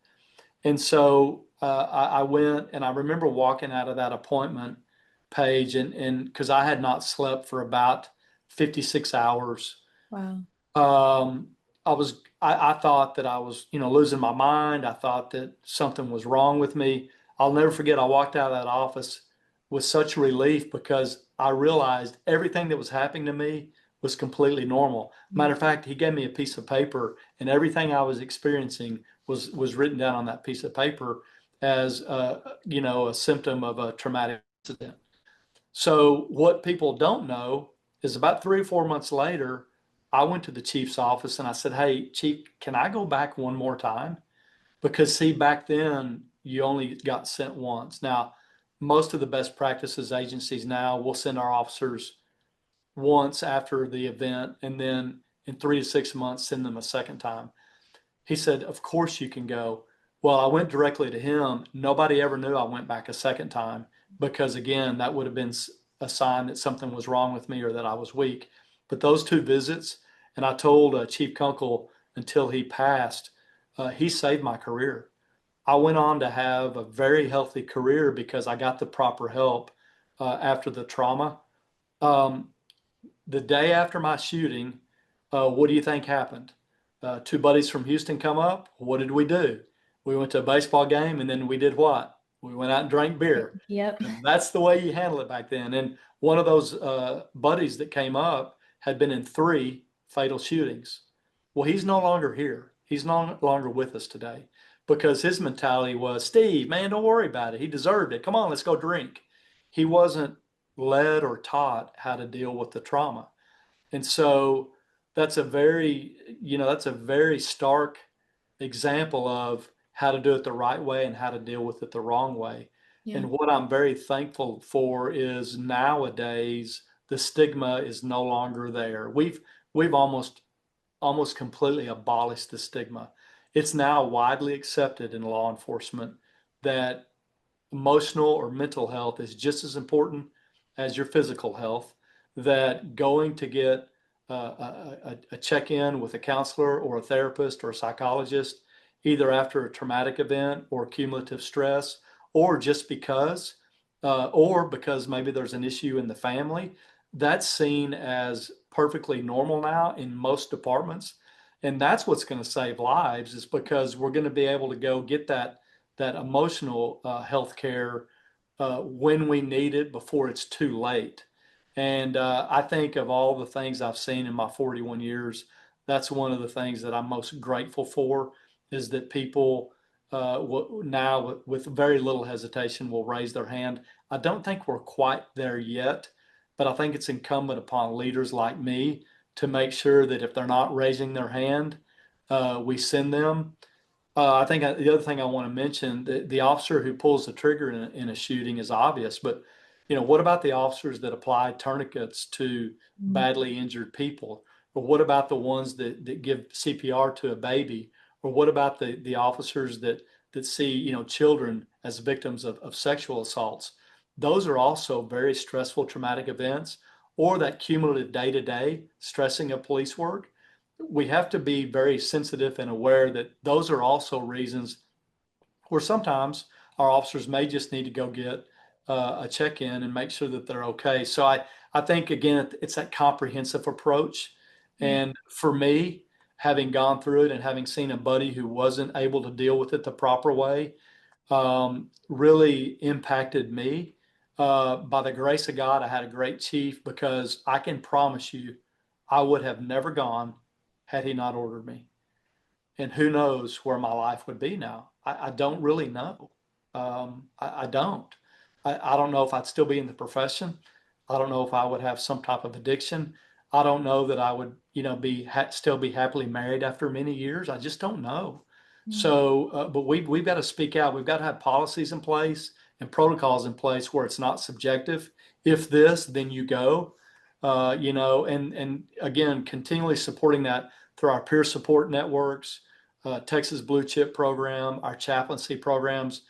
And so I went, and I remember walking out of that appointment, Paige, and because I had not slept for about 56 hours. Wow. um, I thought that I was, losing my mind. I thought that something was wrong with me. I'll never forget, I walked out of that office with such relief because I realized everything that was happening to me was completely normal. Matter of fact, he gave me a piece of paper, and everything I was experiencing was written down on that piece of paper as a symptom of a traumatic incident. So what people don't know is about 3 or 4 months later, I went to the chief's office and I said, "Hey, chief, can I go back one more time?" Because see, back then you only got sent once. Now, most of the best practices agencies now will send our officers once after the event, and then in 3 to 6 months send them a second time. He said, "Of course you can go." Well, I went directly to him. Nobody ever knew I went back a second time because, again, that would have been a sign that something was wrong with me or that I was weak. But those two visits, and I told Chief Kunkel until he passed, he saved my career. I went on to have a very healthy career because I got the proper help after the trauma. Um, the day after my shooting, what do you think happened? Two buddies from Houston come up. What did we do? We went to a baseball game, and then we did what? We went out and drank beer. Yep. That's the way you handle it back then. And one of those buddies that came up had been in 3 fatal shootings. Well, he's no longer here. He's no longer with us today because his mentality was, "Steve, man, don't worry about it. He deserved it. Come on, let's go drink." He wasn't led or taught how to deal with the trauma. And so that's a very stark example of how to do it the right way and how to deal with it the wrong way. Yeah. And what I'm very thankful for is nowadays the stigma is no longer there. We've almost completely abolished the stigma. It's now widely accepted in law enforcement that emotional or mental health is just as important as your physical health, that going to get a check-in with a counselor or a therapist or a psychologist, either after a traumatic event or cumulative stress, or just because, or because maybe there's an issue in the family, that's seen as perfectly normal now in most departments. And that's what's going to save lives, is because we're going to be able to go get that emotional health care when we need it before it's too late. And I think of all the things I've seen in my 41 years, that's one of the things that I'm most grateful for, is that people now with very little hesitation will raise their hand. I don't think we're quite there yet, but I think it's incumbent upon leaders like me to make sure that if they're not raising their hand, we send them. I think the other thing I want to mention, the officer who pulls the trigger in a shooting is obvious, but what about the officers that apply tourniquets to Mm. badly injured people? Or what about the ones that give CPR to a baby? Or what about the officers that see, children as victims of sexual assaults? Those are also very stressful, traumatic events, or that cumulative day-to-day stressing of police work. We have to be very sensitive and aware that those are also reasons where sometimes our officers may just need to go get a check-in and make sure that they're okay. So I think again, it's that comprehensive approach. Mm. And for me, having gone through it and having seen a buddy who wasn't able to deal with it the proper way, really impacted me. By the grace of God, I had a great chief because I can promise you, I would have never gone had he not ordered me. And who knows where my life would be now? I don't really know. I don't. I don't know if I'd still be in the profession. I don't know if I would have some type of addiction. I don't know that I would, still be happily married after many years. I just don't know. Mm. So, but we've got to speak out. We've got to have policies in place and protocols in place where it's not subjective. If this, then you go. And again, continually supporting that through our peer support networks, Texas Blue Chip program, our chaplaincy programs.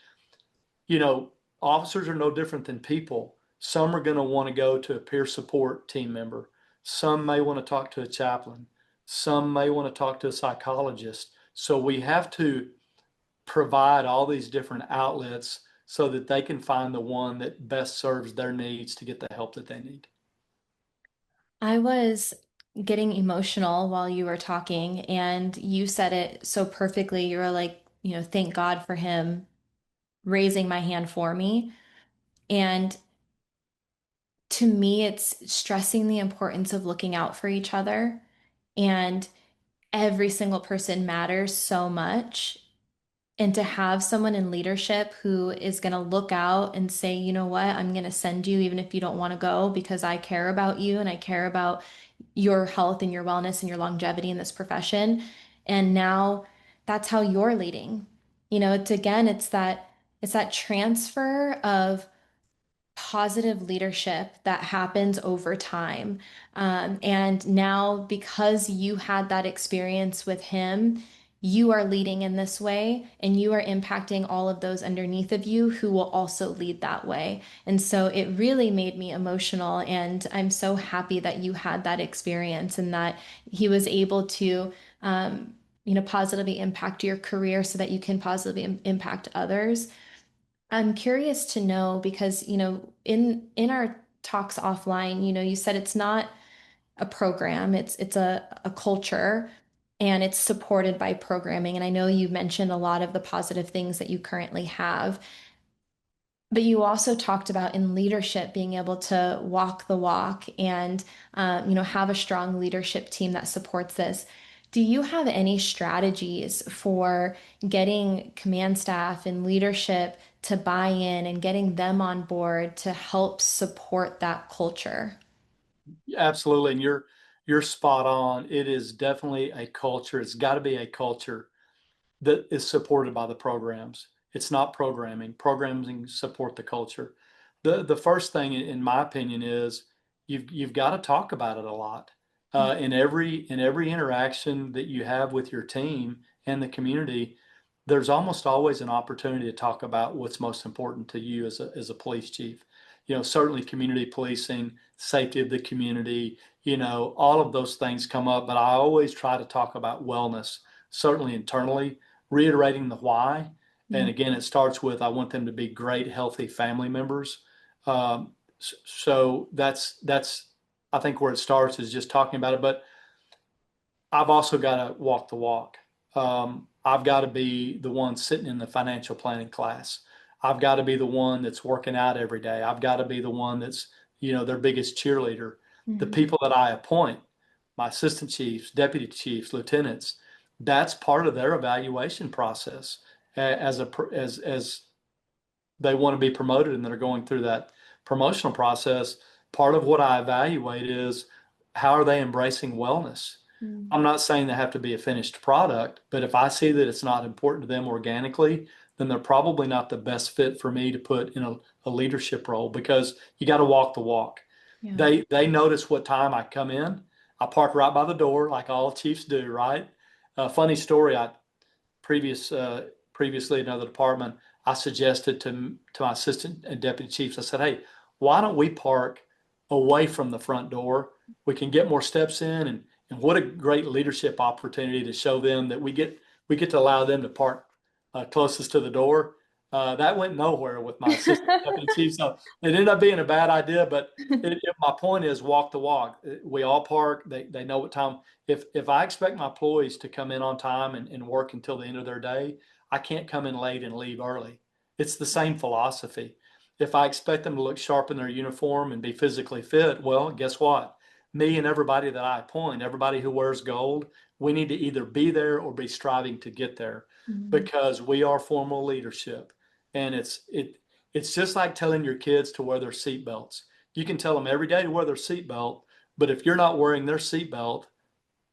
You know, Officers are no different than people. Some are going to want to go to a peer support team member. Some may want to talk to a chaplain. Some may want to talk to a psychologist. So we have to provide all these different outlets so that they can find the one that best serves their needs to get the help that they need. I was getting emotional while you were talking, and you said it so perfectly. You were like, thank God for him raising my hand for me. And to me, it's stressing the importance of looking out for each other. And every single person matters so much. And to have someone in leadership who is going to look out and say, you know what, I'm going to send you even if you don't want to go because I care about you and I care about your health and your wellness and your longevity in this profession. And now that's how you're leading. It's that transfer of positive leadership that happens over time. And now, because you had that experience with him, you are leading in this way and you are impacting all of those underneath of you who will also lead that way. And so it really made me emotional. And I'm so happy that you had that experience and that he was able to, positively impact your career so that you can positively impact others. I'm curious to know because, in our talks offline, you said it's not a program, it's a culture and it's supported by programming. And I know you mentioned a lot of the positive things that you currently have. But you also talked about in leadership being able to walk the walk and have a strong leadership team that supports this. Do you have any strategies for getting command staff and leadership to buy in and getting them on board to help support that culture? Absolutely, and you're spot on. It is definitely a culture. It's got to be a culture that is supported by the programs. It's not programming. Programming support the culture. The first thing, in my opinion, is you've got to talk about it a lot. In every interaction that you have with your team and the community, there's almost always an opportunity to talk about what's most important to you as a police chief. Certainly community policing, safety of the community, all of those things come up, but I always try to talk about wellness, certainly internally, reiterating the why. And Mm. again, it starts with I want them to be great, healthy family members. So that's I think where it starts is just talking about it. But I've also got to walk the walk. I've got to be the one sitting in the financial planning class. I've got to be the one that's working out every day. I've got to be the one that's, their biggest cheerleader. The Mhm. people that I appoint, my assistant chiefs, deputy chiefs, lieutenants, that's part of their evaluation process as they want to be promoted and they're going through that promotional process. Part of what I evaluate is how are they embracing wellness? Mm. I'm not saying they have to be a finished product, but if I see that it's not important to them organically, then they're probably not the best fit for me to put in a leadership role because you got to walk the walk. Yeah. They notice what time I come in. I park right by the door, like all chiefs do, right? Funny story. I previous previously in another department, I suggested to my assistant and deputy chiefs, I said, hey, why don't we park away from the front door? We can get more steps in, and what a great leadership opportunity to show them that we get to allow them to park closest to the door. That went nowhere with my assistant deputy chief, so it ended up being a bad idea. But my point is walk the walk. We all park. They know what time if I expect my employees to come in on time and work until the end of their day, I can't come in late and leave early. It's the same philosophy. If I expect them to look sharp in their uniform and be physically fit, well, guess what? Me and everybody that I appoint, everybody who wears gold, we need to either be there or be striving to get there Mm. because we are formal leadership. And it's just like telling your kids to wear their seatbelts. You can tell them every day to wear their seatbelt, but if you're not wearing their seatbelt,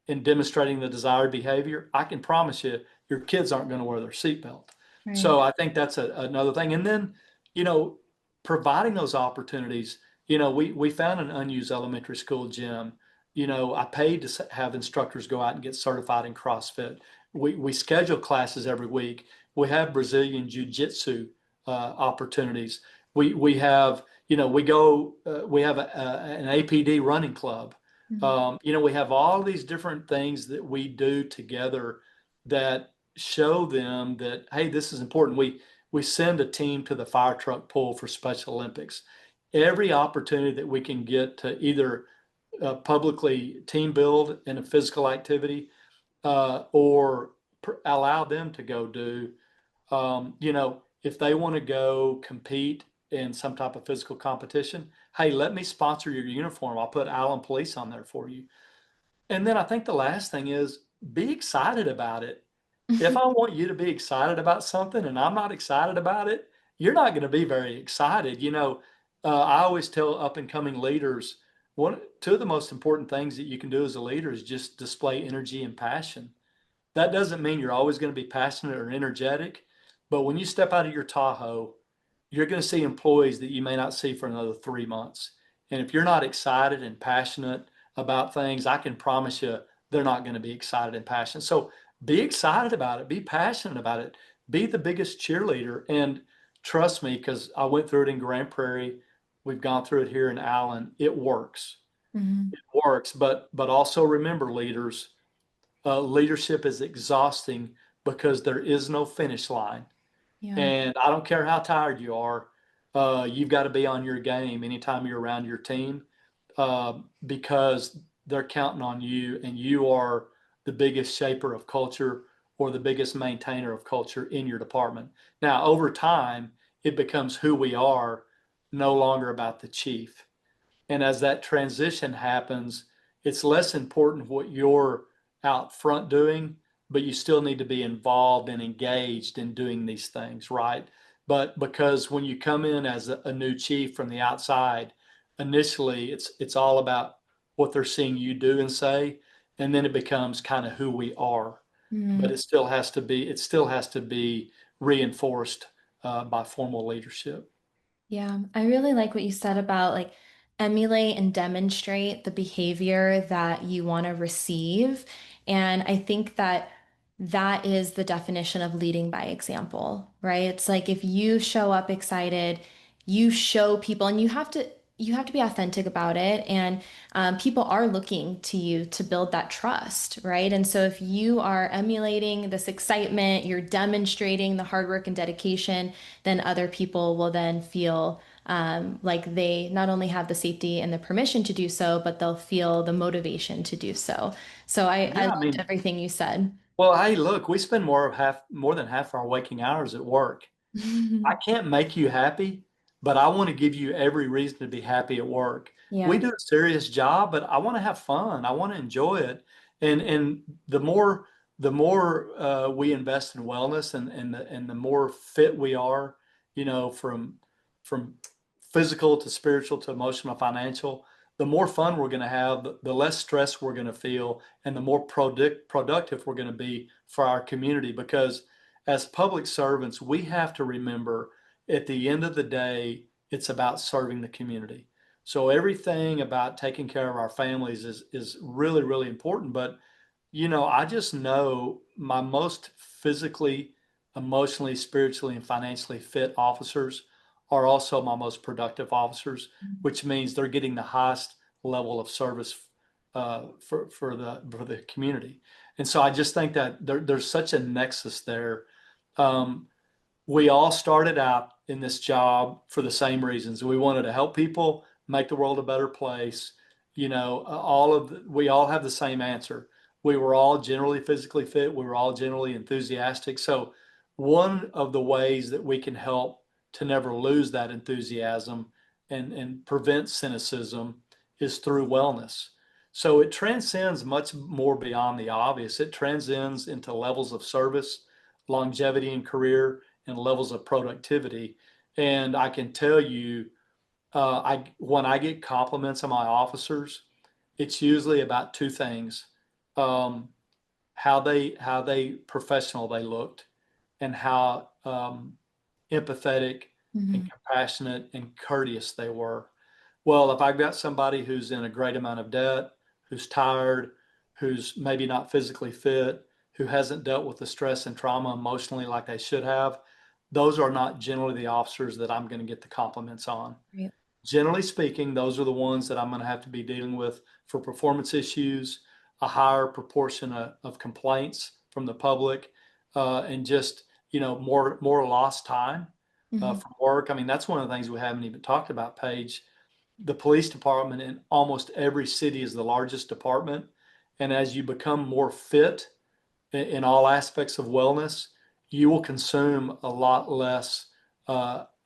in demonstrating the desired behavior, I can promise you your kids aren't going to wear their seatbelt. Right. So I think that's another thing. And then, you know, providing those opportunities, we found an unused elementary school gym. I paid to have instructors go out and get certified in CrossFit. We schedule classes every week. We have Brazilian Jiu-Jitsu opportunities. We have, we have an APD running club. Mm. We have all these different things that we do together that show them that, hey, this is important. We send a team to the fire truck pull for Special Olympics. Every opportunity that we can get to either publicly team build in a physical activity or allow them to go do, if they want to go compete in some type of physical competition, hey, let me sponsor your uniform. I'll put Allen Police on there for you. And then I think the last thing is be excited about it. If I want you to be excited about something and I'm not excited about it, you're not going to be very excited. I always tell up and coming leaders, two of the most important things that you can do as a leader is just display energy and passion. That doesn't mean you're always going to be passionate or energetic, but when you step out of your Tahoe, you're going to see employees that you may not see for another 3 months. And if you're not excited and passionate about things, I can promise you they're not going to be excited and passionate. So be excited about it, be passionate about it, be the biggest cheerleader. And trust me, because I went through it in Grand Prairie, we've gone through it here in Allen. It works. Mhm. It works. But also remember, leaders, leadership is exhausting because there is no finish line. Yeah. And I don't care how tired you are, you've got to be on your game anytime you're around your team because they're counting on you and you are the biggest shaper of culture or the biggest maintainer of culture in your department. Now, over time, it becomes who we are, no longer about the chief. And as that transition happens, it's less important what you're out front doing, but you still need to be involved and engaged in doing these things, right? But because when you come in as a new chief from the outside, initially it's all about what they're seeing you do and say, and then it becomes kind of who we are. But Mm. it still has to be reinforced by formal leadership. Yeah, I really like what you said about like emulate and demonstrate the behavior that you want to receive. And I think that that is the definition of leading by example, right? It's like if you show up excited, you show people, and you have to be authentic about it. And people are looking to you to build that trust, right? And so if you are emulating this excitement, you're demonstrating the hard work and dedication, then other people will then feel like they not only have the safety and the permission to do so, but they'll feel the motivation to do so. So I Yeah, I loved mean, everything you said. well, hey, look, we spend more than half our waking hours at work. I can't make you happy, but I want to give you every reason to be happy at work. We Yeah. do a serious job, but I want to have fun. I want to enjoy it. And the more we invest in wellness and the more fit we are, from physical to spiritual to emotional, financial, the more fun we're going to have, the less stress we're going to feel, and the more productive we're going to be for our community. Because as public servants, we have to remember at the end of the day, it's about serving the community. So everything about taking care of our families is really, really important. But I just know my most physically, emotionally, spiritually, and financially fit officers are also my most productive officers, which means they're getting the highest level of service for the community. And so I just think that there's such a nexus there. Um, we all started out in this job for the same reasons. We wanted to help people, make the world a better place. We all have the same answer. We were all generally physically fit. We were all generally enthusiastic. So one of the ways that we can help to never lose that enthusiasm and prevent cynicism is through wellness. So it transcends much more beyond the obvious. It transcends into levels of service, longevity in career, and levels of productivity. And I can tell you, when I get compliments on my officers, it's usually about two things: um, how they professional they looked, and how empathetic and Hmm. compassionate and courteous they were. Well, if I've got somebody who's in a great amount of debt, who's tired, who's maybe not physically fit, who hasn't dealt with the stress and trauma emotionally like they should have, those are not generally the officers that I'm going to get the compliments on. Right. Generally speaking, those are the ones that I'm going to have to be dealing with for performance issues, a higher proportion of complaints from the public, and just more lost time Hmm. from work. I mean, that's one of the things we haven't even talked about, Paige. The police department in almost every city is the largest department, and as you become more fit in all aspects of wellness, you will consume a lot less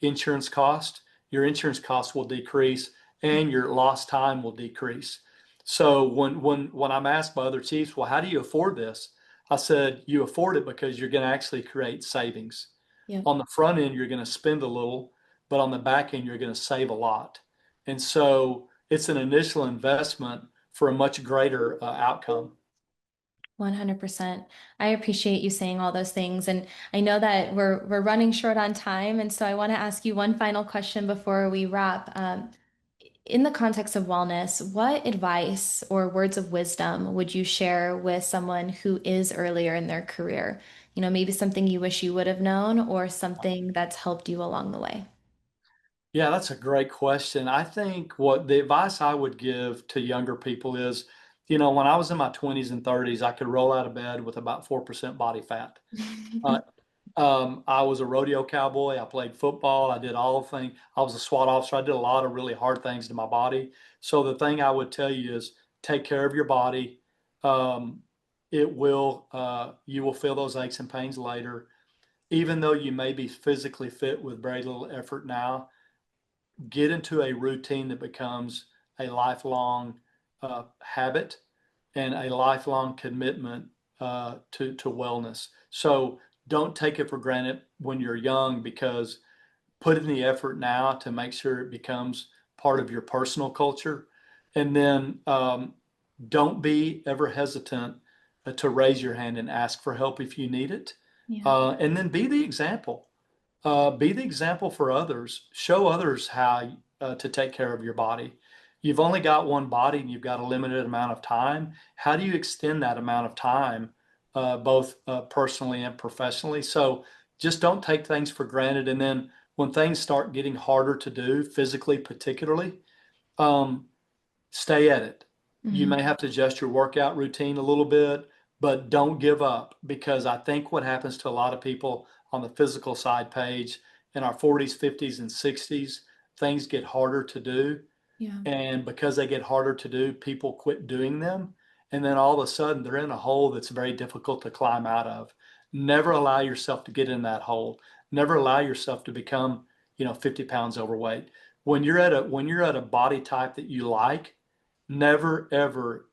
insurance cost. Your insurance costs will decrease, and your lost time will decrease. So when I'm asked by other chiefs, well, how do you afford this? I said, you afford it because you're going to actually create savings. Yep. On the front end, you're going to spend a little, but on the back end, you're going to save a lot. And so it's an initial investment for a much greater outcome. 100%. I appreciate you saying all those things. And I know that we're running short on time. And so I want to ask you one final question before we wrap. In the context of wellness, what advice or words of wisdom would you share with someone who is earlier in their career? Maybe something you wish you would have known or something that's helped you along the way. Yeah, that's a great question. I think what the advice I would give to younger people is, when I was in my 20s and 30s, I could roll out of bed with about 4% body fat. Uh, I was a rodeo cowboy. I played football. I did all the things. I was a SWAT officer. I did a lot of really hard things to my body. So the thing I would tell you is take care of your body. Um, you will feel those aches and pains later. Even though you may be physically fit with very little effort now, get into a routine that becomes a lifelong habit and a lifelong commitment to wellness. So don't take it for granted when you're young, because put in the effort now to make sure it becomes part of your personal culture. And then don't be ever hesitant to raise your hand and ask for help if you need it. Yeah. And then be the example for others. Show others how to take care of your body. You've only got one body and you've got a limited amount of time. How do you extend that amount of time, both personally and professionally? So just don't take things for granted. And then when things start getting harder to do, physically particularly, um, stay at it. You Hmm. may have to adjust your workout routine a little bit, but don't give up, because I think what happens to a lot of people on the physical side, Paige, in our 40s, 50s, and 60s, things get harder to do. Yeah. And because they get harder to do, people quit doing them. And then all of a sudden, they're in a hole that's very difficult to climb out of. Never allow yourself to get in that hole. Never allow yourself to become, 50 pounds overweight. When you're at a body type that you like, never ever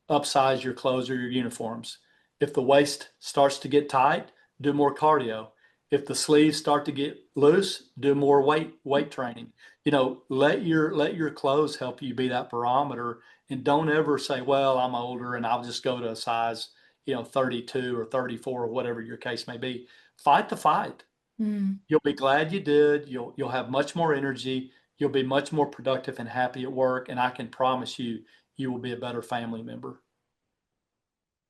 upsize your clothes or your uniforms. If the waist starts to get tight, do more cardio. If the sleeves start to get loose, do more weight training. Let your clothes help you be that barometer, and don't ever say, well, I'm older and I'll just go to a size, 32 or 34 or whatever your case may be. Fight the fight. Mm, You'll be glad you did. You'll have much more energy. You'll be much more productive and happy at work, and I can promise you, you will be a better family member.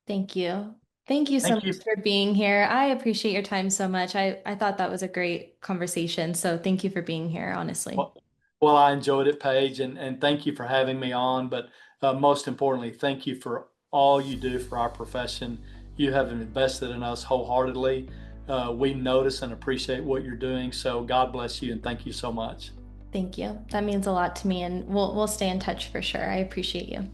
thank you. Thank you so Thank much you. for being here. I appreciate your time so much. I thought that was a great conversation. So thank you for being here, honestly. Well, well, I enjoyed it, Paige, and thank you for having me on. But most importantly, thank you for all you do for our profession. You have invested in us wholeheartedly. We notice and appreciate what you're doing. So God bless you and thank you so much. Thank you. That means a lot to me, and we'll stay in touch for sure. I appreciate you.